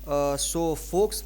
सो focus,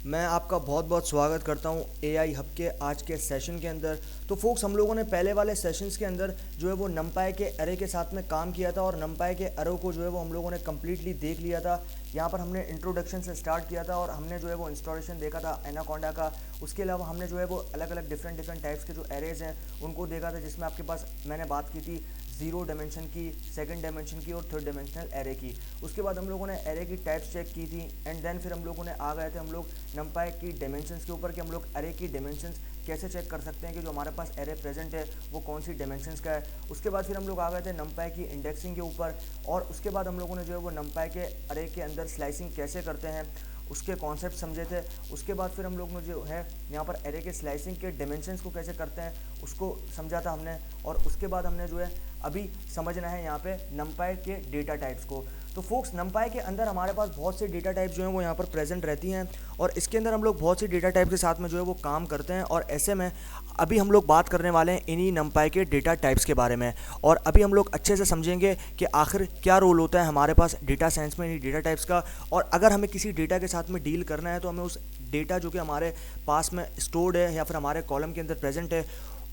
मैं आपका बहुत बहुत स्वागत करता हूँ एआई हब के आज के सेशन के अंदर। तो फोक्स, हम लोगों ने पहले वाले सेशंस के अंदर जो है वो नमपाई के अरे के साथ में काम किया था और नमपाई के अरो को जो है वो हम लोगों ने कम्प्लीटली देख लिया था। यहाँ पर हमने इंट्रोडक्शन से स्टार्ट किया था और हमने जो है वो इंस्टॉलेशन देखा था एनाकोंडा का। उसके अलावा हमने जो है वो अलग अलग डिफरेंट टाइप्स के जो एरेज हैं उनको देखा था, जिसमें आपके पास मैंने बात की थी जीरो डायमेंशन की, सेकंड डायमेंशन की और थर्ड डायमेंशनल एरे की। उसके बाद हम लोगों ने एरे की टाइप्स चेक की थी एंड देन फिर हम लोगों ने आ गए थे हम लोग नमपाई की डायमेंशंस के ऊपर कि हम लोग एरे की डायमेंशंस कैसे चेक कर सकते हैं कि जो हमारे पास एरे प्रेजेंट है वो कौन सी डायमेंशंस का है। उसके बाद फिर हम लोग आ गए थे नमपाई की इंडेक्सिंग के ऊपर और उसके बाद हम लोगों ने जो है वो नमपाई के अरे के अंदर स्लाइसिंग कैसे करते हैं उसके कॉन्सेप्ट समझे थे। उसके बाद फिर हम लोग ने जो है यहाँ पर एरे के स्लाइसिंग के डायमेंशंस को कैसे करते हैं उसको समझा था हमने। और उसके बाद हमने जो है अभी समझना है यहाँ पे नमपाई के डेटा टाइप्स को। तो फोक्स, नमपाई के अंदर हमारे पास बहुत से डेटा टाइप्स जो हैं वो यहाँ पर प्रेजेंट रहती हैं और इसके अंदर हम लोग बहुत सी डेटा टाइप के साथ में जो है वो काम करते हैं। और ऐसे में अभी हम लोग बात करने वाले हैं इन्हीं नमपाई के डेटा टाइप्स के बारे में और अभी हम लोग अच्छे से समझेंगे कि आखिर क्या रोल होता है हमारे पास डेटा साइंस में इन्हीं डेटा टाइप्स का। और अगर हमें किसी डेटा के साथ में डील करना है तो हमें उस डेटा जो कि हमारे पास में स्टोर्ड है या फिर हमारे कॉलम के अंदर प्रेजेंट है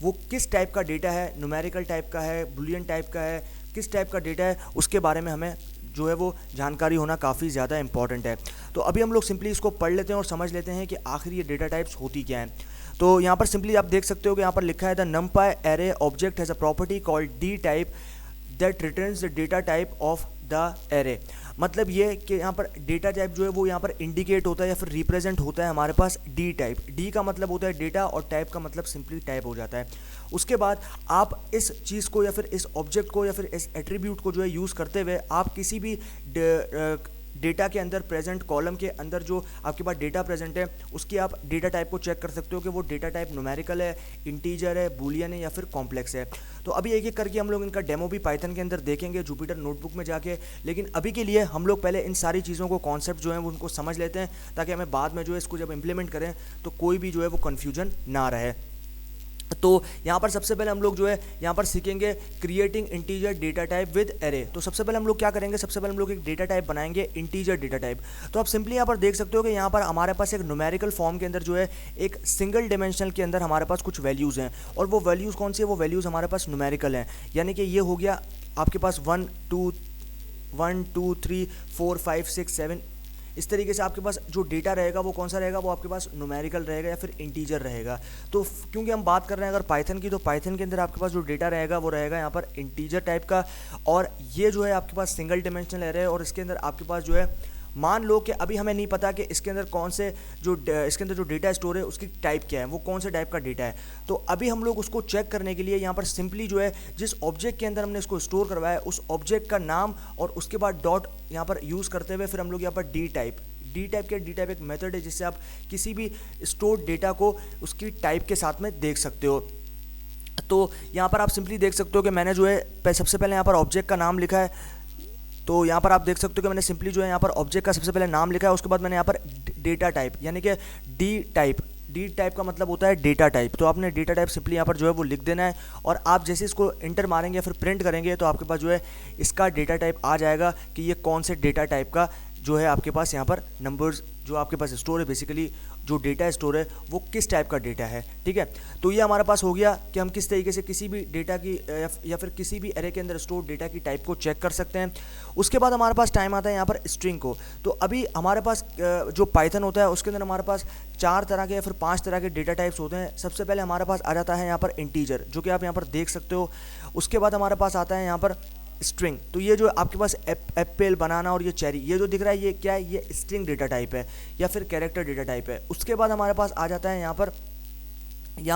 वो किस टाइप का डेटा है, न्यूमेरिकल टाइप का है, बुलियन टाइप का है, किस टाइप का डेटा है, उसके बारे में हमें जो है वो जानकारी होना काफ़ी ज़्यादा इंपॉर्टेंट है। तो अभी हम लोग सिंपली इसको पढ़ लेते हैं और समझ लेते हैं कि आखिर ये डेटा टाइप्स होती क्या हैं। तो यहाँ पर सिंपली आप देख सकते हो कि यहाँ पर लिखा है the नमपाई array object has a property called D type that returns the data type of the array. मतलब ये कि यहाँ पर डेटा टाइप जो है वो यहाँ पर इंडिकेट होता है या फिर रिप्रेजेंट होता है हमारे पास डी टाइप। डी का मतलब होता है डेटा और टाइप का मतलब सिंपली टाइप हो जाता है। उसके बाद आप इस चीज़ को या फिर इस ऑब्जेक्ट को या फिर इस एट्रीब्यूट को जो है यूज़ करते हुए आप किसी भी डेटा के अंदर प्रेजेंट कॉलम के अंदर जो आपके पास डेटा प्रेजेंट है उसकी आप डेटा टाइप को चेक कर सकते हो कि वो डेटा टाइप न्यूमेरिकल है, इंटीजर है, बूलियन है या फिर कॉम्प्लेक्स है। तो अभी एक एक करके हम लोग इनका डेमो भी पाइथन के अंदर देखेंगे जुपिटर नोटबुक में जाके। लेकिन अभी के लिए हम लोग पहले इन सारी चीज़ों को कॉन्सेप्ट जो है उनको समझ लेते हैं ताकि हमें बाद में जो है इसको जब इम्प्लीमेंट करें तो कोई भी जो है वो कन्फ्यूजन ना रहे। तो यहाँ पर सबसे पहले हम लोग जो है यहाँ पर सीखेंगे creating integer data type with array. तो सबसे पहले हम लोग क्या करेंगे, सबसे पहले हम लोग एक डेटा टाइप बनाएंगे इंटीजर डेटा टाइप। तो आप सिंपली यहाँ पर देख सकते हो कि यहाँ पर हमारे पास एक न्यूमेरिकल फॉर्म के अंदर जो है एक सिंगल डिमेंशनल के अंदर हमारे पास कुछ वैल्यूज़ हैं और वो वैल्यूज़ कौन सी है, वो वैल्यूज़ हमारे पास न्यूमेरिकल हैं। यानी कि ये हो गया आपके पास 1 2 3 4 5 6 7। इस तरीके से आपके पास जो डेटा रहेगा वो कौन सा रहेगा, वो आपके पास न्यूमेरिकल रहेगा या फिर इंटीजर रहेगा। तो क्योंकि हम बात कर रहे हैं अगर पाइथन की, तो पाइथन के अंदर आपके पास जो डेटा रहेगा वो रहेगा यहाँ पर इंटीजर टाइप का। और ये जो है आपके पास सिंगल डिमेंशनल एरे है और इसके अंदर आपके पास जो है मान लो कि अभी हमें नहीं पता कि इसके अंदर कौन से इसके अंदर जो डेटा स्टोर है उसकी टाइप क्या है, वो कौन से टाइप का डेटा है। तो अभी हम लोग उसको चेक करने के लिए यहाँ पर सिंपली जो है जिस ऑब्जेक्ट के अंदर हमने इसको स्टोर करवाया है उस ऑब्जेक्ट का नाम और उसके बाद डॉट यहाँ पर यूज़ करते हुए फिर हम लोग यहाँ पर डी टाइप एक मेथड है जिससे आप किसी भी स्टोर डेटा को उसकी टाइप के साथ में देख सकते हो। तो यहाँ पर आप सिंपली देख सकते हो कि मैंने जो है सबसे पहले यहाँ पर ऑब्जेक्ट का नाम लिखा है। तो यहाँ पर आप देख सकते हो कि मैंने सिंपली जो है यहाँ पर ऑब्जेक्ट का सबसे पहले नाम लिखा है, उसके बाद मैंने यहाँ पर डेटा टाइप यानी कि डी टाइप का मतलब होता है डेटा टाइप। तो आपने डेटा टाइप सिंपली यहाँ पर जो है वो लिख देना है और आप जैसे इसको इंटर मारेंगे या फिर प्रिंट करेंगे तो आपके पास जो है इसका डेटा टाइप आ जाएगा कि ये कौन से डेटा टाइप का जो है आपके पास यहाँ पर नंबर्स जो आपके पास स्टोर है, बेसिकली जो डेटा स्टोर है वो किस टाइप का डेटा है। ठीक है, तो ये हमारे पास हो गया कि हम किस तरीके से किसी भी डेटा की या फिर किसी भी एरे के अंदर स्टोर डेटा की टाइप को चेक कर सकते हैं। उसके बाद हमारे पास टाइम आता है यहाँ पर स्ट्रिंग को। तो अभी हमारे पास जो पाइथन होता है उसके अंदर हमारे पास 4 तरह के या फिर 5 तरह के डेटा टाइप्स होते हैं। सबसे पहले हमारे पास आ जाता है यहाँ पर इंटीजर, जो कि आप यहाँ पर देख सकते हो। उसके बाद हमारे पास आता है यहाँ पर स्ट्रिंग। तो ये जो आपके पास एप्पल, बनाना और ये चेरी, ये जो दिख रहा है ये क्या है, ये स्ट्रिंग डेटा टाइप है या फिर कैरेक्टर डेटा टाइप है। उसके बाद हमारे पास आ जाता है यहाँ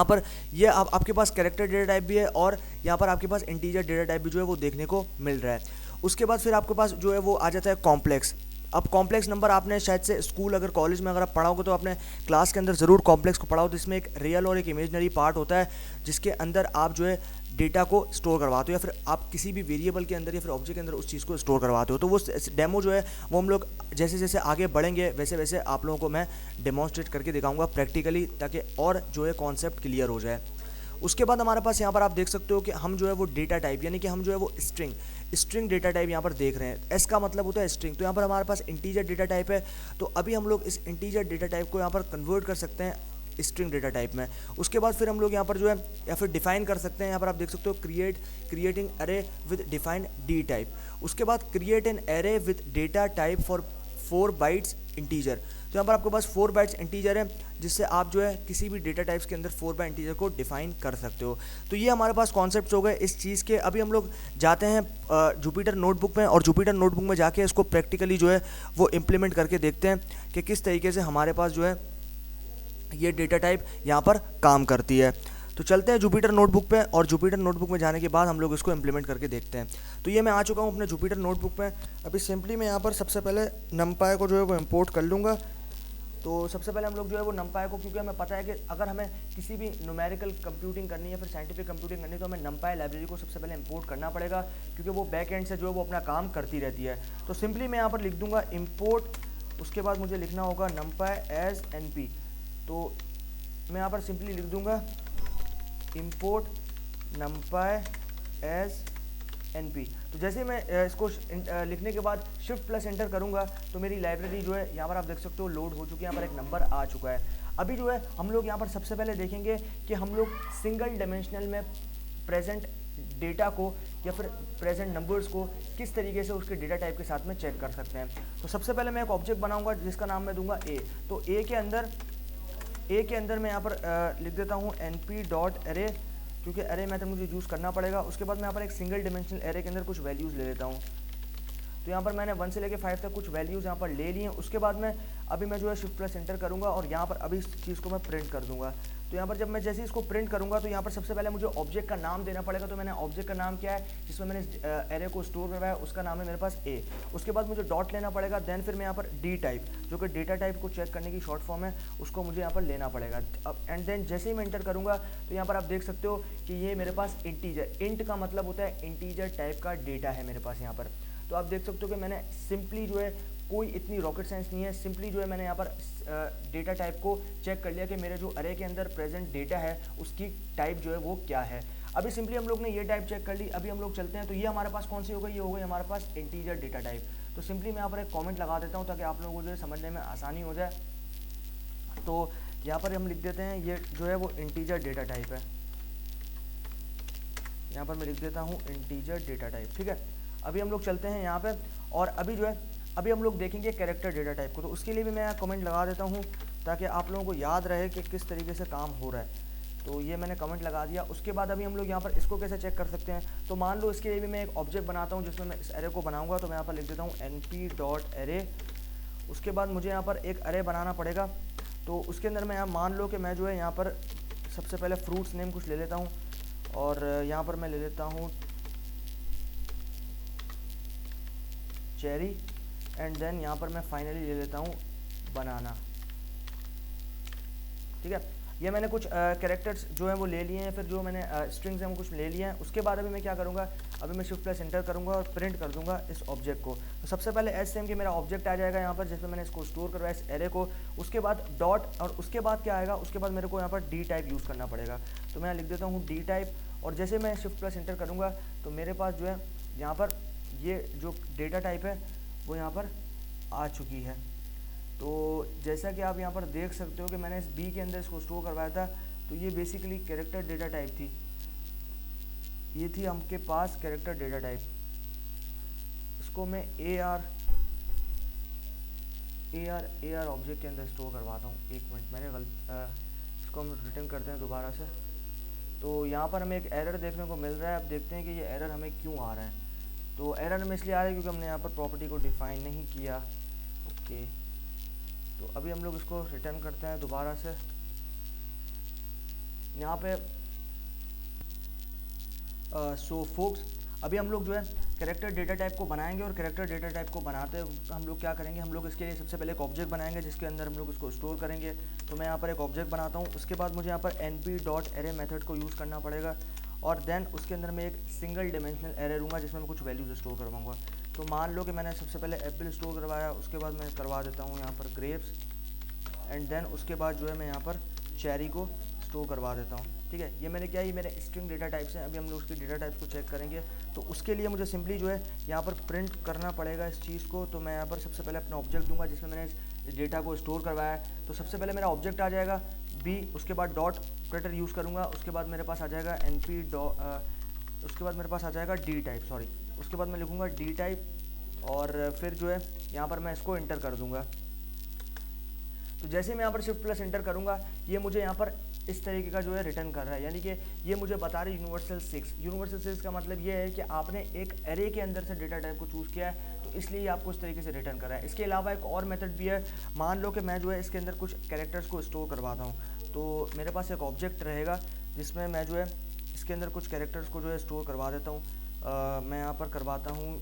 पर ये आपके पास कैरेक्टर डेटा टाइप भी है और यहाँ पर आपके पास इंटीजर डेटा टाइप भी जो है वो देखने को मिल रहा है। उसके बाद फिर आपके पास जो है वो आ जाता है कॉम्प्लेक्स। अब कॉम्प्लेक्स नंबर आपने शायद से स्कूल अगर कॉलेज में अगर आप पढ़ाओगे तो आपने क्लास के अंदर ज़रूर कॉम्प्लेक्स को पढ़ाओ। तो इसमें एक रियल और एक इमेजनरी पार्ट होता है जिसके अंदर आप जो है डेटा को स्टोर करवाते हो या फिर आप किसी भी वेरिएबल के अंदर या फिर ऑब्जेक्ट के अंदर उस चीज़ को स्टोर करवाते हो। तो वो डेमो जो है वो हम लोग जैसे जैसे आगे बढ़ेंगे वैसे वैसे आप लोगों को मैं डेमोन्स्ट्रेट करके दिखाऊंगा प्रैक्टिकली, ताकि और जो है कॉन्सेप्ट क्लियर हो जाए। उसके बाद हमारे पास यहाँ पर आप देख सकते हो कि हम जो है वो डेटा टाइप यानी कि हम जो है वो स्ट्रिंग डेटा टाइप यहाँ पर देख रहे हैं। एस का मतलब होता है स्ट्रिंग, तो यहाँ पर हमारे पास इंटीजर डेटा टाइप है। तो अभी हम लोग इस इंटीजर डेटा टाइप को यहाँ पर कन्वर्ट कर सकते हैं स्ट्रिंग डेटा टाइप में। उसके बाद फिर हम लोग यहाँ पर जो है या फिर डिफाइन कर सकते हैं। यहाँ पर आप देख सकते हो क्रिएटिंग अरे विद डिफाइंड डी टाइप। उसके बाद क्रिएट एन अरे with data type for 4 bytes integer. तो यहाँ पर आपके पास 4 बाइट्स इंटीजर है जिससे आप जो है किसी भी डेटा टाइप्स के अंदर 4 बाइट इंटीजर को डिफाइन कर सकते हो। तो ये हमारे पास कॉन्सेप्ट्स हो गए इस चीज़ के। अभी हम लोग जाते हैं जुपिटर नोटबुक में और जुपिटर नोटबुक में जाके इसको प्रैक्टिकली जो है वो इम्प्लीमेंट करके देखते हैं कि किस तरीके से हमारे पास जो है ये डेटा टाइप यहाँ पर काम करती है। तो चलते हैं जुपिटर नोटबुक पे और जुपिटर नोटबुक में जाने के बाद हम लोग इसको इम्प्लीमेंट करके देखते हैं। तो ये मैं आ चुका हूँ अपने जुपिटर नोटबुक पे। अभी सिंपली मैं यहाँ पर सबसे पहले नमपाई को जो है वो इम्पोर्ट कर लूँगा। तो सबसे पहले हम लोग जो है वो नमपाई को, क्योंकि हमें पता है कि अगर हमें किसी भी न्यूमेरिकल कंप्यूटिंग करनी है फिर साइंटिफिक कंप्यूटिंग करनी है तो हमें नमपाई लाइब्रेरी को सबसे पहले इंपोर्ट करना पड़ेगा, क्योंकि वो बैक एंड से जो है वो अपना काम करती रहती है। तो सिंपली मैं यहाँ पर लिख दूँगा इम्पोर्ट, उसके बाद मुझे लिखना होगा नमपाई एज NP। तो मैं यहाँ पर सिंपली लिख दूँगा इम्पोर्ट नमपाई एज NP। तो जैसे ही मैं इसको लिखने के बाद शिफ्ट प्लस एंटर करूँगा तो मेरी लाइब्रेरी जो है यहाँ पर आप देख सकते हो लोड हो चुकी है। यहाँ पर एक नंबर आ चुका है। अभी जो है हम लोग यहाँ पर सबसे पहले देखेंगे कि हम लोग सिंगल डायमेंशनल में प्रेजेंट डेटा को या फिर प्रेजेंट नंबर्स को किस तरीके से उसके डेटा टाइप के साथ में चेक कर सकते हैं। तो सबसे पहले मैं एक ऑब्जेक्ट बनाऊँगा जिसका नाम मैं दूंगा A। तो A के अंदर मैं यहाँ पर लिख देता हूँ np.array, क्योंकि अरे मेथड मुझे यूज़ करना पड़ेगा। उसके बाद मैं यहाँ पर एक सिंगल डिमेंशनल एरे के अंदर कुछ वैल्यूज़ ले लेता हूँ। तो यहाँ पर मैंने 1 से लेकर 5 तक कुछ वैल्यूज़ यहाँ पर ले लिए हैं। उसके बाद मैं जो है शिफ्ट प्लस एंटर करूँगा और यहाँ पर अभी इस चीज़ को मैं प्रिंट कर दूँगा। तो यहाँ पर जब मैं जैसे ही इसको प्रिंट करूँगा तो यहाँ पर सबसे पहले मुझे ऑब्जेक्ट का नाम देना पड़ेगा। तो मैंने ऑब्जेक्ट का नाम क्या है जिसमें मैंने एरे को स्टोर करवाया, उसका नाम है मेरे पास A। उसके बाद मुझे डॉट लेना पड़ेगा। देन फिर मैं यहाँ पर डी टाइप, जो कि डेटा टाइप को चेक करने की शॉर्ट फॉर्म है, उसको मुझे यहाँ पर लेना पड़ेगा। अब एंड देन जैसे ही मैं एंटर करूँगा तो यहाँ पर आप देख सकते हो कि ये मेरे पास इंटीजर, इंट का मतलब होता है इंटीजर टाइप का डेटा है मेरे पास यहाँ पर। तो आप देख सकते हो कि मैंने सिंपली जो है कोई इतनी रॉकेट साइंस नहीं है, सिंपली जो है मैंने यहाँ पर डेटा टाइप को चेक कर लिया कि मेरे जो अरे के अंदर प्रेजेंट डेटा है उसकी टाइप जो है वो क्या है। अभी सिंपली हम लोग ने ये टाइप चेक कर ली। अभी हम लोग चलते हैं। तो ये हमारे पास कौन सी हो गई, ये हो गई हमारे पास इंटीजर डेटा टाइप। तो सिंपली मैं यहाँ पर एक कॉमेंट लगा देता हूँ ताकि आप लोगों को जो है समझने में आसानी हो जाए। तो यहाँ पर हम लिख देते हैं ये जो है वो इंटीजर डेटा टाइप है। यहाँ पर मैं लिख देता हूँ इंटीजर डेटा टाइप, ठीक है। अभी हम लोग चलते हैं यहाँ पे और अभी हम लोग देखेंगे कैरेक्टर डेटा टाइप को। तो उसके लिए भी मैं कमेंट लगा देता हूँ ताकि आप लोगों को याद रहे कि किस तरीके से काम हो रहा है। तो ये मैंने कमेंट लगा दिया। उसके बाद अभी हम लोग यहाँ पर इसको कैसे चेक कर सकते हैं। तो मान लो इसके लिए भी मैं एक ऑब्जेक्ट बनाता हूँ जिसमें मैं इस एरे को बनाऊँगा। तो मैं यहाँ पर लिख देता हूँ np.array। उसके बाद मुझे यहाँ पर एक अरे बनाना पड़ेगा। तो उसके अंदर मैं यहाँ मान लो कि मैं जो है यहाँ पर सबसे पहले फ्रूट्स नेम कुछ ले लेता हूँ और यहाँ पर मैं ले लेता हूँ चेरी एंड देन यहाँ पर मैं फाइनली ले लेता हूँ बनाना, ठीक है। ये मैंने कुछ कैरेक्टर्स जो हैं वो ले लिए हैं, फिर जो मैंने स्ट्रिंग्स हैं वो कुछ ले लिए हैं। उसके बाद अभी मैं क्या करूँगा, अभी मैं शिफ्ट प्लस एंटर करूँगा और प्रिंट कर दूँगा इस ऑब्जेक्ट को। तो सबसे पहले एस सेम कि मेरा ऑब्जेक्ट आ जाएगा यहाँ पर जिसमें मैंने इसको स्टोर करवाया इस एरे को। उसके बाद डॉट और उसके बाद क्या आएगा, उसके बाद मेरे को यहाँ पर डी टाइप यूज़ करना पड़ेगा। तो मैं लिख देता हूँ डी टाइप और जैसे मैं शिफ्ट प्लस एंटर करूँगा तो मेरे पास जो है यहाँ पर ये जो डेटा टाइप है वो यहाँ पर आ चुकी है। तो जैसा कि आप यहाँ पर देख सकते हो कि मैंने इस बी के अंदर इसको स्टोर करवाया था। तो ये बेसिकली कैरेक्टर डेटा टाइप थी, ये थी हमके पास कैरेक्टर डेटा टाइप। इसको मैं ए आर ऑब्जेक्ट के अंदर स्टोर करवाता हूँ। एक मिनट, मैंने इसको हम रिटर्न करते हैं दोबारा से। तो यहाँ पर हमें एक एरर देखने को मिल रहा है। अब देखते हैं कि ये एरर हमें क्यों आ रहा है। तो एरर हमें इसलिए आ रहा है क्योंकि हमने यहाँ पर प्रॉपर्टी को डिफाइन नहीं किया। ओके, तो अभी हम लोग इसको रिटर्न करते हैं दोबारा से। यहाँ पे सो फोक्स अभी हम लोग जो है कैरेक्टर डेटा टाइप को बनाएंगे और कैरेक्टर डेटा टाइप को बनाते हम लोग क्या करेंगे, हम लोग इसके लिए सबसे पहले एक ऑब्जेक्ट बनाएंगे जिसके अंदर हम लोग इसको स्टोर करेंगे। तो मैं यहाँ पर एक ऑब्जेक्ट बनाता हूँ। उसके बाद मुझे यहाँ पर np.array मेथड को यूज़ करना पड़ेगा और देन उसके अंदर मैं एक सिंगल डिमेंशनल एरे लूँगा जिसमें मैं कुछ वैल्यूज स्टोर करवाऊँगा। तो मान लो कि मैंने सबसे पहले एप्पल स्टोर करवाया, उसके बाद मैं करवा देता हूँ यहाँ पर ग्रेप्स एंड देन उसके बाद जो है मैं यहाँ पर चेरी को स्टोर करवा देता हूँ। ठीक है, ये मैंने क्या, ये मेरे स्ट्रिंग डेटा टाइप्स हैं। अभी हम लोग उसकी डेटा टाइप्स को चेक करेंगे। तो उसके लिए मुझे सिंपली जो है यहाँ पर प्रिंट करना पड़ेगा इस चीज़ को। तो मैं यहाँ पर सबसे पहले अपना ऑब्जेक्ट दूंगा जिसमें मैंने इस डेटा को स्टोर करवाया है। तो सबसे पहले मेरा ऑब्जेक्ट आ जाएगा बी, उसके बाद डॉट ऑपरेटर यूज़ करूँगा, उसके बाद मेरे पास आ जाएगा np उसके बाद मेरे पास आ जाएगा डी टाइप, सॉरी, उसके बाद मैं लिखूँगा डी टाइप और फिर जो है यहाँ पर मैं इसको इंटर कर दूँगा। तो जैसे मैं यहाँ पर शिफ्ट प्लस इंटर करूँगा ये मुझे यहाँ पर इस तरीके का जो है रिटर्न कर रहा है, यानी कि ये मुझे बता रही यूनिवर्सल 6। यूनिवर्सल 6 का मतलब ये है कि आपने एक एरे के अंदर से डेटा टाइप को चूज़ किया है, तो इसलिए आपको इस तरीके से रिटर्न कर रहा है। इसके अलावा एक और मेथड भी है। मान लो कि मैं जो है इसके अंदर कुछ कैरेक्टर्स को स्टोर करवाता हूँ, तो मेरे पास एक ऑब्जेक्ट रहेगा जिसमें मैं जो है इसके अंदर कुछ कैरेक्टर्स को जो है स्टोर करवा देता हूँ। मैं यहाँ पर करवाता हूँ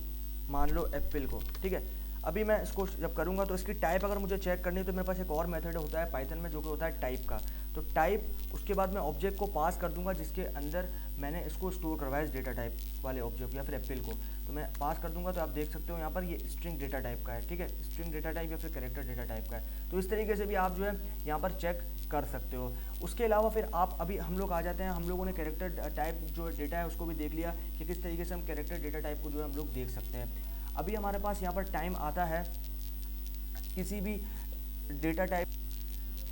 मान लो एप्पल को। ठीक है, अभी मैं इसको जब करूँगा तो इसकी टाइप अगर मुझे चेक करनी है तो मेरे पास एक और मेथड होता है पाइथन में जो कि होता है टाइप का। तो टाइप, उसके बाद मैं ऑब्जेक्ट को पास कर दूंगा जिसके अंदर मैंने इसको स्टोर करवाया इस डेटा टाइप वाले ऑब्जेक्ट या फिर एप्पल को। तो मैं पास कर दूंगा तो आप देख सकते हो यहाँ पर ये स्ट्रिंग डेटा टाइप का है। ठीक है, स्ट्रिंग डेटा टाइप या फिर कैरेक्टर डेटा टाइप का है। तो इस तरीके से भी आप जो है यहाँ पर चेक कर सकते हो। उसके अलावा फिर आप अभी हम लोग आ जाते हैं, हम लोगों ने कैरेक्टर टाइप जो डेटा है उसको भी देख लिया कि किस तरीके से हम कैरेक्टर डेटा टाइप को जो है हम लोग देख सकते हैं। अभी हमारे पास यहाँ पर टाइम आता है किसी भी डेटा टाइप,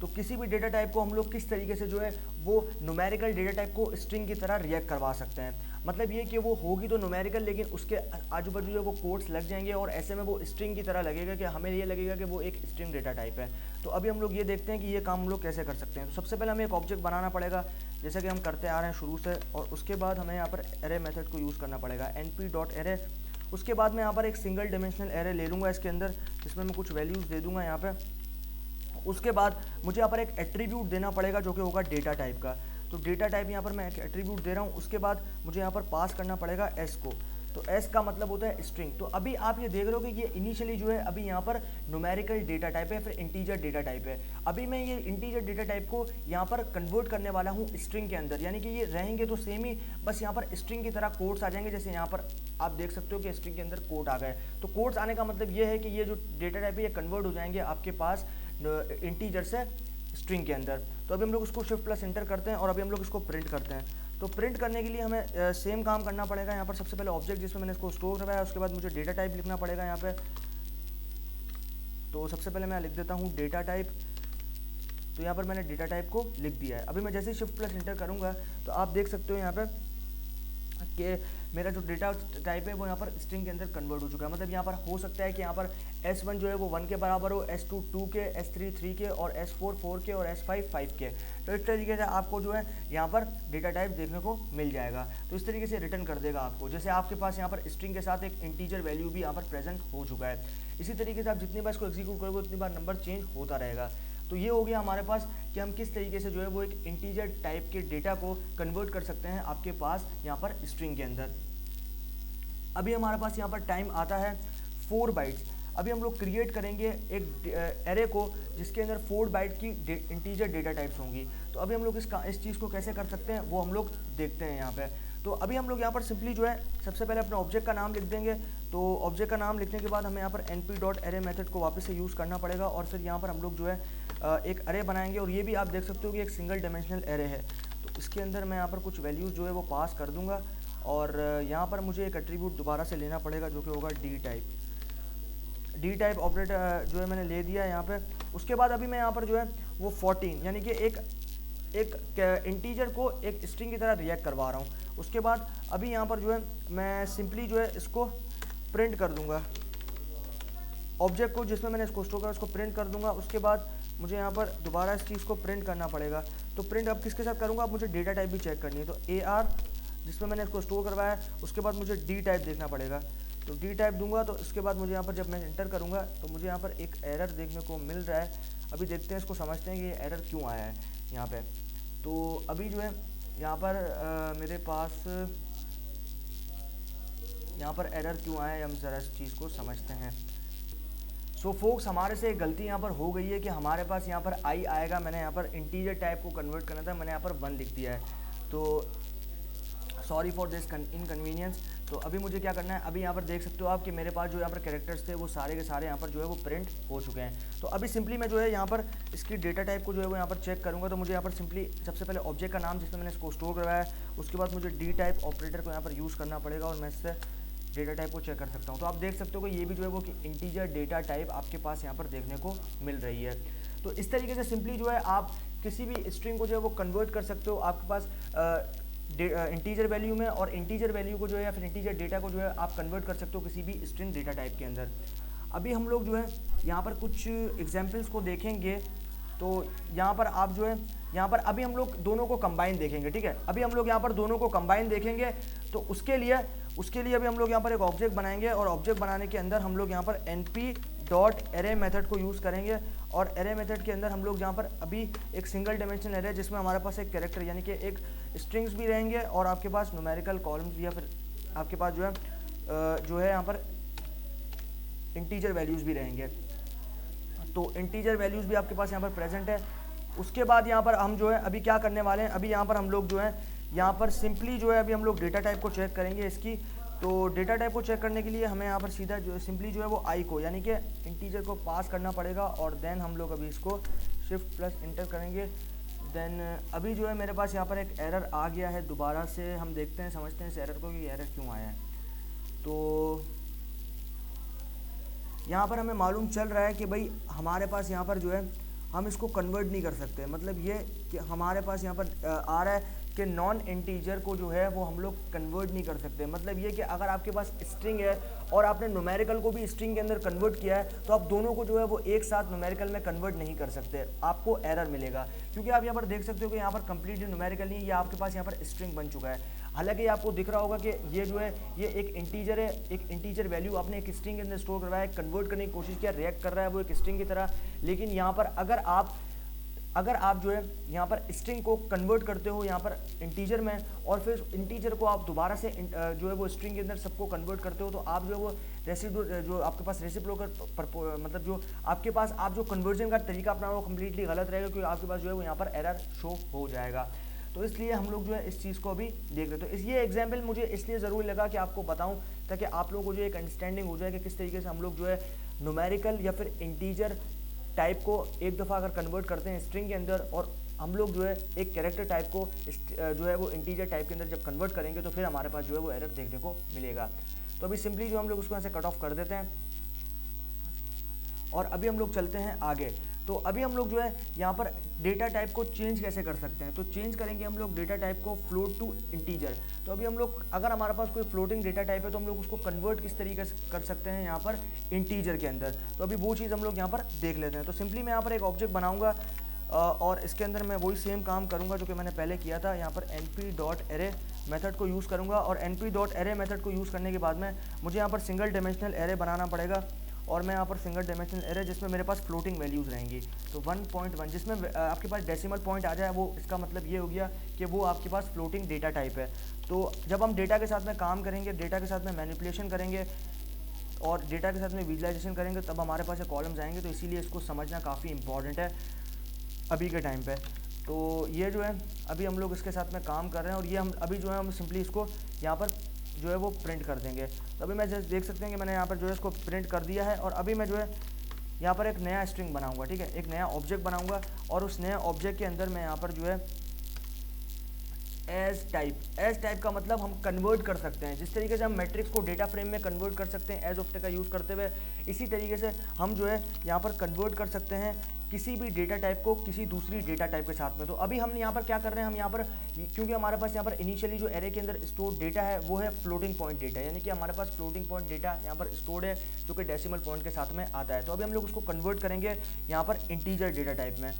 तो किसी भी डेटा टाइप को हम लोग किस तरीके से जो है वो न्यूमेरिकल डेटा टाइप को स्ट्रिंग की तरह रिएक्ट करवा सकते हैं। मतलब ये कि वो होगी तो न्यूमेरिकल, लेकिन उसके आजू बाजू जो वो कोड्स लग जाएंगे और ऐसे में वो स्ट्रिंग की तरह लगेगा कि हमें ये लगेगा कि वो एक स्ट्रिंग डेटा टाइप है। तो अभी हम लोग ये देखते हैं कि ये काम हम लोग कैसे कर सकते हैं। तो सबसे पहले हमें एक ऑब्जेक्ट बनाना पड़ेगा जैसा कि हम करते आ रहे हैं शुरू से, और उसके बाद हमें यहाँ पर एरे मेथड को यूज़ करना पड़ेगा np.array। उसके बाद मैं यहाँ पर एक सिंगल डायमेंशनल एरे ले लूँगा इसके अंदर, जिसमें मैं कुछ वैल्यूज़ दे दूँगा यहाँ पे। उसके बाद मुझे यहाँ पर एक एट्रीब्यूट देना पड़ेगा जो कि होगा डेटा टाइप का। तो डेटा टाइप यहाँ पर मैं एक एट्रीब्यूट दे रहा हूँ। उसके बाद मुझे यहाँ पर पास करना पड़ेगा एस को। तो एस का मतलब होता है स्ट्रिंग। तो अभी आप ये देख रहे हो कि ये इनिशियली जो है अभी यहाँ पर न्यूमेरिकल डेटा टाइप है, फिर इंटीजर डेटा टाइप है। अभी मैं ये इंटीजर डेटा टाइप को यहाँ पर कन्वर्ट करने वाला हूँ स्ट्रिंग के अंदर, यानी कि ये रहेंगे तो सेम ही, बस यहाँ पर स्ट्रिंग की तरह कोड्स आ जाएंगे। जैसे यहाँ पर आप देख सकते हो कि स्ट्रिंग के अंदर कोड आ गए। तो कोड्स आने का मतलब ये है कि ये जो डेटा टाइप है ये कन्वर्ट हो जाएंगे आपके पास इंटीजर से स्ट्रिंग के अंदर। तो अभी हम लोग उसको शिफ्ट प्लस एंटर करते हैं और अभी हम लोग इसको प्रिंट करते हैं। तो प्रिंट करने के लिए हमें सेम काम करना पड़ेगा। यहाँ पर सबसे पहले ऑब्जेक्ट जिसमें मैंने इसको स्टोर करवाया, उसके बाद मुझे डेटा टाइप लिखना पड़ेगा यहाँ पे। तो सबसे पहले मैं लिख देता हूँ डेटा टाइप। तो यहाँ पर मैंने डेटा टाइप को लिख दिया है। अभी मैं जैसे ही शिफ्ट प्लस एंटर करूँगा तो आप देख सकते हो यहाँ पर कि मेरा जो डेटा टाइप है वो यहाँ पर स्ट्रिंग के अंदर कन्वर्ट हो चुका है। मतलब यहाँ पर हो सकता है कि यहाँ पर S1 जो है वो 1 के बराबर हो, S2 2 के, S3 3 के और S4 4 के और S5 5 के। तो इस तरीके से आपको जो है यहाँ पर डेटा टाइप देखने को मिल जाएगा। तो इस तरीके से रिटर्न कर देगा आपको, जैसे आपके पास यहाँ पर स्ट्रिंग के साथ एक इंटीजर वैल्यू भी यहाँ पर प्रेजेंट हो चुका है। इसी तरीके से आप जितनी बार इसको एग्जीक्यूट करोगे उतनी बार नंबर चेंज होता रहेगा। तो ये हो गया हमारे पास कि हम किस तरीके से जो है वो एक इंटीजर टाइप के डेटा को कन्वर्ट कर सकते हैं आपके पास यहाँ पर स्ट्रिंग के अंदर। अभी हमारे पास यहाँ पर टाइम आता है 4 बाइट्स। अभी हम लोग क्रिएट करेंगे एक एरे को जिसके अंदर 4 बाइट की इंटीजर डेटा टाइप्स होंगी। तो अभी हम लोग इस चीज़ को कैसे कर सकते हैं वो हम लोग देखते हैं यहाँ पे। तो अभी हम लोग यहाँ पर सिंपली जो है सबसे पहले अपना ऑब्जेक्ट का नाम लिख देंगे। तो ऑब्जेक्ट का नाम लिखने के बाद हमें यहाँ पर np.array मेथड को वापस से यूज़ करना पड़ेगा और फिर यहाँ पर हम लोग जो है एक अरे बनाएंगे। और ये भी आप देख सकते हो कि एक सिंगल डायमेंशनल एरे है। तो इसके अंदर मैं यहाँ पर कुछ वैल्यूज़ जो है वो पास कर दूंगा और यहाँ पर मुझे एक एट्रीब्यूट दोबारा से लेना पड़ेगा जो कि होगा D type. D type operator जो है मैंने ले दिया है यहाँ पे। उसके बाद अभी मैं यहाँ पर जो है वो 14 यानी कि एक इंटीजर को एक स्ट्रिंग की तरह रिएक्ट करवा रहा हूँ। उसके बाद अभी यहाँ पर जो है मैं सिंपली जो है इसको प्रिंट कर दूँगा, ऑब्जेक्ट को जिसमें मैंने इसको स्टोर करा उसको प्रिंट कर दूँगा। उसके बाद मुझे यहाँ पर दोबारा इस चीज़ को प्रिंट करना पड़ेगा। तो प्रिंट अब किसके साथ करूँगा, अब मुझे डेटा टाइप भी चेक करनी है। तो AR जिसमें मैंने इसको स्टोर करवाया है, उसके बाद मुझे डी टाइप देखना पड़ेगा। तो डी टाइप दूंगा तो इसके बाद मुझे यहाँ पर जब मैं एंटर करूँगा तो मुझे यहाँ पर एक एरर देखने को मिल रहा है। अभी देखते हैं, इसको समझते हैं कि ये एरर क्यों आया है यहाँ पे। तो अभी जो है यहाँ पर मेरे पास यहाँ पर एरर क्यों आया है, हम ज़रा इस चीज़ को समझते हैं। सो फोक्स, हमारे से एक गलती यहाँ पर हो गई है कि हमारे पास यहाँ पर आई आएगा। मैंने यहाँ पर इंटीजर टाइप को कन्वर्ट करना था, मैंने यहाँ पर 1 लिख दिया है। तो सॉरी फॉर दिस इनकन्वीनियंस। तो अभी मुझे क्या करना है, अभी यहाँ पर देख सकते हो आप कि मेरे पास जो यहाँ पर कैरेक्टर्स थे वो सारे के सारे यहाँ पर जो है वो प्रिंट हो चुके हैं। तो अभी सिंपली मैं जो है यहाँ पर इसकी डेटा टाइप को जो है वो यहाँ पर चेक करूँगा। तो मुझे यहाँ पर सिंपली सबसे पहले ऑब्जेक्ट का नाम जिसमें मैंने इसको स्टोर करवाया है, उसके बाद मुझे डी टाइप ऑपरेटर को यहाँ पर यूज़ करना पड़ेगा और मैं इससे डेटा टाइप को चेक कर सकता हूँ। तो आप देख सकते हो कि ये भी जो है वो कि इंटीजर डेटा टाइप आपके पास यहाँ पर देखने को मिल रही है। तो इस तरीके से सिंपली जो है आप किसी भी स्ट्रिंग को जो है वो कन्वर्ट कर सकते हो आपके पास इंटीजर वैल्यू में, और इंटीजर वैल्यू को जो है या फिर इंटीजर डेटा को जो है आप कन्वर्ट कर सकते हो किसी भी स्ट्रिंग डेटा टाइप के अंदर। अभी हम लोग जो है यहाँ पर कुछ एग्जांपल्स को देखेंगे। तो यहाँ पर आप जो है यहाँ पर अभी हम लोग दोनों को कंबाइन देखेंगे, ठीक है। अभी हम लोग यहाँ पर दोनों को कंबाइन देखेंगे। तो उसके लिए अभी हम लोग यहाँ पर एक ऑब्जेक्ट बनाएंगे और ऑब्जेक्ट बनाने के अंदर हम लोग यहाँ पर np.array मेथड को यूज़ करेंगे। और एरे मेथड के अंदर हम लोग यहाँ पर अभी एक सिंगल डायमेंशनल एरे जिसमें हमारे पास एक कैरेक्टर यानी कि एक स्ट्रिंग्स भी रहेंगे और आपके पास न्यूमेरिकल कॉलम्स या फिर आपके पास जो है यहाँ पर इंटीजर वैल्यूज़ भी रहेंगे। तो इंटीजर वैल्यूज़ भी आपके पास यहाँ पर प्रेजेंट है। उसके बाद यहाँ पर हम जो है अभी क्या करने वाले हैं, अभी यहाँ पर हम लोग जो है यहाँ पर सिंपली जो है अभी हम लोग डेटा टाइप को चेक करेंगे इसकी। तो डेटा टाइप को चेक करने के लिए हमें यहाँ पर सीधा जो है सिंपली जो है वो आई को यानी कि इंटीजर को पास करना पड़ेगा और देन हम लोग अभी इसको शिफ्ट प्लस इंटर करेंगे। देन अभी जो है मेरे पास यहाँ पर एक एरर आ गया है, दोबारा से हम देखते हैं समझते हैं इस एरर को कि एरर क्यों आया है। तो यहाँ पर हमें मालूम चल रहा है कि भाई हमारे पास यहाँ पर जो है हम इसको कन्वर्ट नहीं कर सकते। मतलब ये कि हमारे पास यहाँ पर आ रहा है कि नॉन इंटीजर को जो है वो हम लोग कन्वर्ट नहीं कर सकते। मतलब ये कि अगर आपके पास स्ट्रिंग है और आपने न्यूमेरिकल को भी स्ट्रिंग के अंदर कन्वर्ट किया है तो आप दोनों को जो है वो एक साथ न्यूमेरिकल में कन्वर्ट नहीं कर सकते, आपको एरर मिलेगा। क्योंकि आप यहाँ पर देख सकते हो कि यहाँ पर कंप्लीटली न्यूमेरिकल नहीं, ये आपके पास यहाँ पर स्ट्रिंग बन चुका है। हालांकि आपको दिख रहा होगा कि ये जो है ये एक इंटीजर है, एक इंटीजर वैल्यू आपने एक स्ट्रिंग के अंदर स्टोर करवाया है, कन्वर्ट करने की कोशिश किया, रिएक्ट कर रहा है वो एक स्ट्रिंग की तरह। लेकिन यहाँ पर अगर आप जो है यहाँ पर स्ट्रिंग को कन्वर्ट करते हो यहाँ पर इंटीजर में और फिर इंटीजर को आप दोबारा से जो है वो स्ट्रिंग के अंदर सबको कन्वर्ट करते हो, तो आप जो है वो जो आपके पास रेसिप्रोकल मतलब जो आपके पास आप जो कन्वर्जन का तरीका अपना वो कम्प्लीटली गलत रहेगा, क्योंकि आपके पास जो है वो यहाँ पर एरर शो हो जाएगा। तो इसलिए हम लोग जो है इस चीज़ को अभी देख रहे। तो ये एग्जाम्पल मुझे इसलिए ज़रूरी लगा कि आपको बताऊं ताकि आप लोगों को जो एक अंडरस्टैंडिंग हो जाए कि किस तरीके से हम लोग जो है न्यूमेरिकल या फिर इंटीजर टाइप को एक दफ़ा अगर कन्वर्ट करते हैं स्ट्रिंग के अंदर और हम लोग जो है एक कैरेक्टर टाइप को जो है वो इंटीजर टाइप के अंदर जब कन्वर्ट करेंगे तो फिर हमारे पास जो है वो एरर देखने को मिलेगा। तो अभी सिंपली जो हम लोग उसको यहाँ से कट ऑफ कर देते हैं और अभी हम लोग चलते हैं आगे। तो अभी हम लोग जो है यहाँ पर डेटा टाइप को चेंज कैसे कर सकते हैं। तो चेंज करेंगे हम लोग डेटा टाइप को फ्लोट टू इंटीजर। तो अभी हम लोग अगर हमारे पास कोई फ्लोटिंग डेटा टाइप है तो हम लोग उसको कन्वर्ट किस तरीके से कर सकते हैं यहाँ पर इंटीजर के अंदर। तो अभी वो चीज़ हम लोग यहाँ पर देख लेते हैं। तो सिंपली मैं यहाँ पर एक ऑब्जेक्ट बनाऊँगा और इसके अंदर मैं वही सेम काम करूँगा जो कि मैंने पहले किया था। यहाँ पर np.array मेथड को यूज़ करूँगा और np.array मेथड को यूज़ करने के बाद में मुझे यहाँ पर सिंगल डायमेंशनल एरे बनाना पड़ेगा और मैं यहाँ पर सिंगल डायमेंशनल एरे जिसमें मेरे पास फ्लोटिंग वैल्यूज़ रहेंगी। तो 1.1 जिसमें आपके पास डेसिमल पॉइंट आ जाए, वो इसका मतलब ये हो गया कि वो आपके पास फ्लोटिंग डेटा टाइप है। तो जब हम डेटा के साथ में काम करेंगे, डेटा के साथ में मैनिपुलेशन करेंगे और डेटा के साथ में विजुलाइजेशन करेंगे तब हमारे पास ये कॉलम्स आएंगे। तो इसीलिए इसको समझना काफ़ी इंपॉर्टेंट है अभी के टाइम पे। तो ये जो है अभी हम लोग इसके साथ में काम कर रहे हैं और ये हम अभी जो है हम सिंपली इसको यहाँ पर जो है वो प्रिंट कर देंगे। तो अभी मैं जस्ट देख सकते हैं कि मैंने यहाँ पर जो है इसको प्रिंट कर दिया है और अभी मैं जो है यहाँ पर एक नया स्ट्रिंग बनाऊँगा, ठीक है, एक नया ऑब्जेक्ट बनाऊँगा और उस नए ऑब्जेक्ट के अंदर मैं यहाँ पर जो है एज टाइप का मतलब हम कन्वर्ट कर सकते हैं। जिस तरीके से हम मैट्रिक्स को डेटा फ्रेम में कन्वर्ट कर सकते हैं एज ऑब्जेक्ट का यूज़ करते हुए, इसी तरीके से हम जो है यहाँ पर कन्वर्ट कर सकते हैं किसी भी डेटा टाइप को किसी दूसरी डेटा टाइप के साथ में। तो अभी हम यहाँ पर क्या कर रहे हैं, हम यहाँ पर क्योंकि हमारे पास यहाँ पर इनिशियली जो एरे के अंदर स्टोर डेटा है वो है फ्लोटिंग पॉइंट डेटा, यानी कि हमारे पास फ्लोटिंग पॉइंट डेटा यहाँ पर स्टोर्ड है जो कि डेसिमल पॉइंट के साथ में आता है। तो अभी हम लोग उसको कन्वर्ट करेंगे यहाँ पर इंटीजर डेटा टाइप में,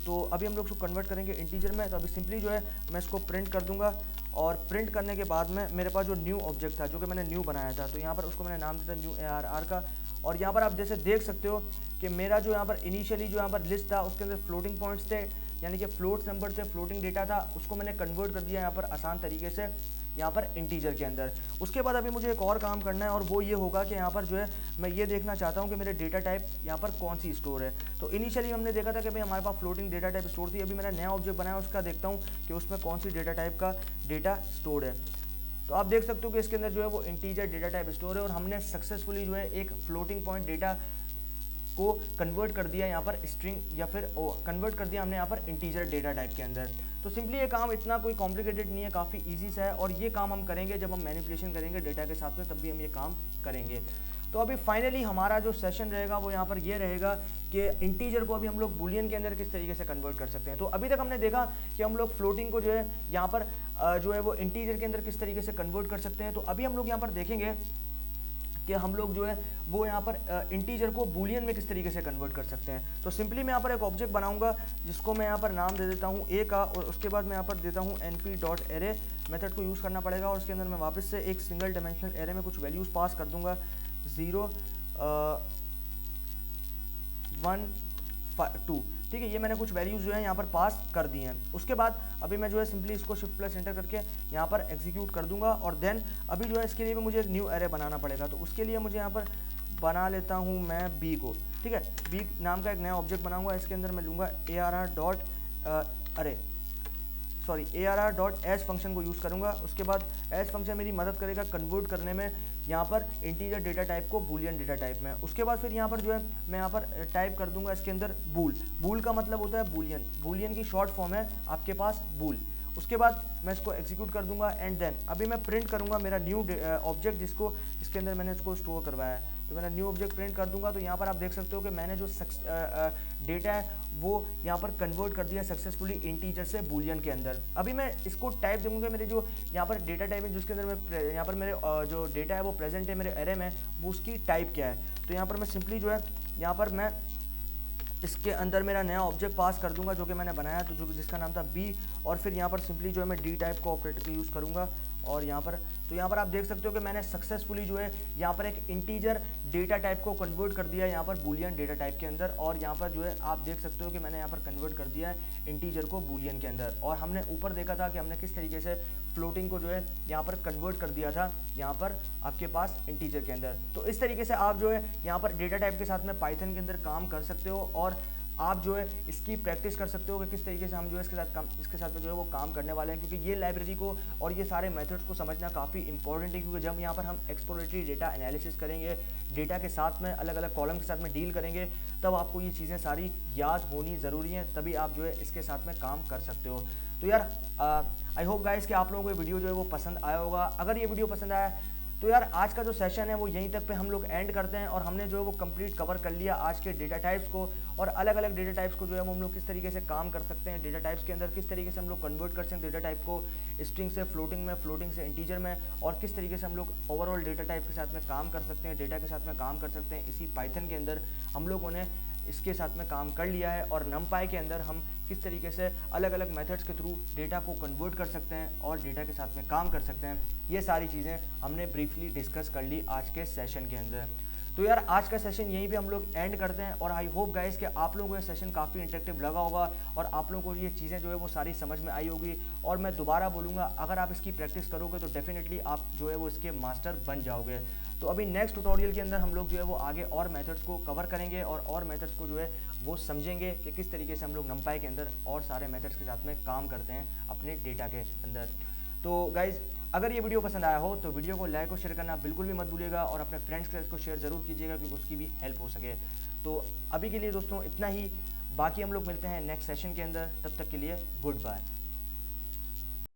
तो अभी हम लोग उसको कन्वर्ट करेंगे इंटीजर में। तो अभी सिंपली जो है मैं इसको प्रिंट कर दूंगा और प्रिंट करने के बाद में मेरे पास जो न्यू ऑब्जेक्ट था जो कि मैंने न्यू बनाया था, तो यहाँ पर उसको मैंने नाम दिया न्यू ARR का। और यहाँ पर आप जैसे देख सकते हो कि मेरा जो यहाँ पर इनिशियली जो यहाँ पर लिस्ट था उसके अंदर फ्लोटिंग पॉइंट्स थे, यानी कि फ्लोट्स नंबर थे, फ्लोटिंग डेटा था, उसको मैंने कन्वर्ट कर दिया यहाँ पर आसान तरीके से यहाँ पर इंटीजर के अंदर। उसके बाद अभी मुझे एक और काम करना है और वो ये होगा कि यहाँ पर जो है मैं ये देखना चाहता हूँ कि मेरे डेटा टाइप यहाँ पर कौन सी स्टोर है। तो इनिशियली हमने देखा था कि भाई हमारे पास फ्लोटिंग डेटा टाइप स्टोर थी। अभी मैंने नया ऑब्जेक्ट बनाया, उसका देखता हूँ कि उसमें कौन सी डेटा टाइप का डेटा स्टोर है। तो आप देख सकते हो कि इसके अंदर जो है वो इंटीजर डेटा टाइप स्टोर है और हमने सक्सेसफुली जो है एक फ्लोटिंग पॉइंट डेटा को कन्वर्ट कर दिया यहाँ पर स्ट्रिंग या फिर कन्वर्ट कर दिया हमने यहाँ पर इंटीजर डेटा टाइप के अंदर। तो सिंपली ये काम इतना कोई कॉम्प्लिकेटेड नहीं है, काफ़ी इजी सा है और ये काम हम करेंगे जब हम मैनिपुलेशन करेंगे डेटा के साथ में, तब भी हम ये काम करेंगे। तो अभी फाइनली हमारा जो सेशन रहेगा वो यहाँ पर ये रहेगा कि इंटीजर को अभी हम लोग बूलियन के अंदर किस तरीके से कन्वर्ट कर सकते हैं। तो अभी तक हमने देखा कि हम लोग फ्लोटिंग को जो है यहाँ पर जो है वो इंटीजर के अंदर किस तरीके से कन्वर्ट कर सकते हैं। तो अभी हम लोग यहाँ पर देखेंगे कि हम लोग जो है वो यहाँ पर इंटीजर को बूलियन में किस तरीके से कन्वर्ट कर सकते हैं। तो सिंपली मैं यहाँ पर एक ऑब्जेक्ट बनाऊंगा जिसको मैं यहाँ पर नाम दे देता हूँ ए का, और उसके बाद मैं यहाँ पर देता हूँ np.array मेथड को यूज़ करना पड़ेगा और उसके अंदर मैं वापस से एक सिंगल डायमेंशनल एरे में कुछ वैल्यूज़ पास कर दूंगा 0 1 2। ठीक है, ये मैंने कुछ वैल्यूज़ जो है यहाँ पर पास कर दी हैं। उसके बाद अभी मैं जो है सिंपली इसको शिफ्ट प्लस एंटर करके यहाँ पर एग्जीक्यूट कर दूंगा और देन अभी जो है इसके लिए भी मुझे एक न्यू एरे बनाना पड़ेगा। तो उसके लिए मुझे यहाँ पर बना लेता हूँ मैं बी को। ठीक है, बी नाम का एक नया ऑब्जेक्ट बनाऊंगा, इसके अंदर मैं लूँगा ARR.एस फंक्शन को यूज़ करूँगा। उसके बाद एस फंक्शन मेरी मदद करेगा कन्वर्ट करने में यहाँ पर इंटीजर डेटा टाइप को बूलियन डेटा टाइप में। उसके बाद फिर यहाँ पर जो है मैं यहाँ पर टाइप कर दूंगा इसके अंदर बूल का मतलब होता है बूलियन की शॉर्ट फॉर्म है आपके पास बूल। उसके बाद मैं इसको एग्जीक्यूट कर दूंगा एंड देन अभी मैं प्रिंट करूंगा मेरा न्यू ऑब्जेक्ट इसके अंदर मैंने इसको स्टोर करवाया है। तो मैंने न्यू ऑब्जेक्ट प्रिंट कर दूंगा। तो यहाँ पर आप देख सकते हो कि मैंने जो डेटा है वो यहाँ पर कन्वर्ट कर दिया सक्सेसफुली इंटीजर से बूलियन के अंदर। अभी मैं इसको टाइप दूंगा, मेरे जो यहाँ पर डेटा टाइप है जिसके अंदर मैं यहाँ पर मेरे जो डेटा है वो प्रेजेंट है मेरे एरे में, वो उसकी टाइप क्या है। तो यहाँ पर मैं सिंपली जो है यहाँ पर मैं इसके अंदर मेरा नया ऑब्जेक्ट पास कर दूंगा जो कि मैंने बनाया, तो जो जिसका नाम था बी, और फिर यहाँ पर सिंपली जो है मैं डी टाइप को ऑपरेटर को यूज़ करूँगा और यहाँ पर आप देख सकते हो कि मैंने सक्सेसफुली जो है यहाँ पर एक इंटीजर डेटा टाइप को कन्वर्ट कर दिया यहाँ पर बूलियन डेटा टाइप के अंदर। और यहाँ पर जो है आप देख सकते हो कि मैंने यहाँ पर कन्वर्ट कर दिया है इंटीजर को बूलियन के अंदर। और हमने ऊपर देखा था कि हमने किस तरीके से फ्लोटिंग को जो है यहाँ पर कन्वर्ट कर दिया था यहाँ पर आपके पास इंटीजर के अंदर। तो इस तरीके से आप जो है यहाँ पर डेटा टाइप के साथ में पाइथन के अंदर काम कर सकते हो और आप जो है इसकी प्रैक्टिस कर सकते हो कि किस तरीके से हम जो है इसके साथ में जो है वो काम करने वाले हैं। क्योंकि ये लाइब्रेरी को और ये सारे मेथड्स को समझना काफ़ी इंपॉर्टेंट है, क्योंकि जब यहाँ पर हम एक्सप्लोरेटरी डेटा एनालिसिस करेंगे, डेटा के साथ में अलग अलग कॉलम के साथ में डील करेंगे, तब आपको ये चीज़ें सारी याद होनी ज़रूरी हैं, तभी आप जो है इसके साथ में काम कर सकते हो। तो यार आई होप गाइस कि आप लोगों को ये वीडियो जो है वो पसंद आया होगा। अगर ये वीडियो पसंद आया तो यार आज का जो सेशन है वो यहीं तक पे हम लोग एंड करते हैं और हमने जो है वो कंप्लीट कवर कर लिया आज के डेटा टाइप्स को और अलग अलग डेटा टाइप्स को जो है वो हम लोग किस तरीके से काम कर सकते हैं डेटा टाइप्स के अंदर, किस तरीके से हम लोग कन्वर्ट कर सकते हैं डेटा टाइप को स्ट्रिंग से फ्लोटिंग में, फ्लोटिंग से इंटीजर में, और किस तरीके से हम लोग ओवरऑल डेटा टाइप के साथ में काम कर सकते हैं, डेटा के साथ में काम कर सकते हैं। इसी पाइथन के अंदर हम लोगों ने इसके साथ में काम कर लिया है और नमपाई के अंदर हम किस तरीके से अलग अलग मेथड्स के थ्रू डेटा को कन्वर्ट कर सकते हैं और डेटा के साथ में काम कर सकते हैं, ये सारी चीज़ें हमने ब्रीफली डिस्कस कर ली आज के सेशन के अंदर। तो यार आज का सेशन यहीं पे हम लोग एंड करते हैं और आई होप गाइस कि आप लोगों को ये सेशन काफ़ी इंटरेक्टिव लगा होगा और आप लोगों को ये चीज़ें जो है वो सारी समझ में आई होगी। और मैं दोबारा बोलूँगा, अगर आप इसकी प्रैक्टिस करोगे तो डेफिनेटली आप जो है वो इसके मास्टर बन जाओगे। तो अभी नेक्स्ट ट्यूटोरियल के अंदर हम लोग जो है वो आगे और मेथड्स को कवर करेंगे और मेथड्स को जो है वो समझेंगे कि किस तरीके से हम लोग नमपाई के अंदर और सारे मेथड्स के साथ में काम करते हैं अपने डेटा के अंदर। तो गाइज़ अगर ये वीडियो पसंद आया हो तो वीडियो को लाइक और शेयर करना बिल्कुल भी मत भूलिएगा और अपने फ्रेंड्स के साथ इसको शेयर ज़रूर कीजिएगा क्योंकि उसकी भी हेल्प हो सके। तो अभी के लिए दोस्तों इतना ही, बाकी हम लोग मिलते हैं नेक्स्ट सेशन के अंदर, तब तक के लिए गुड बाय।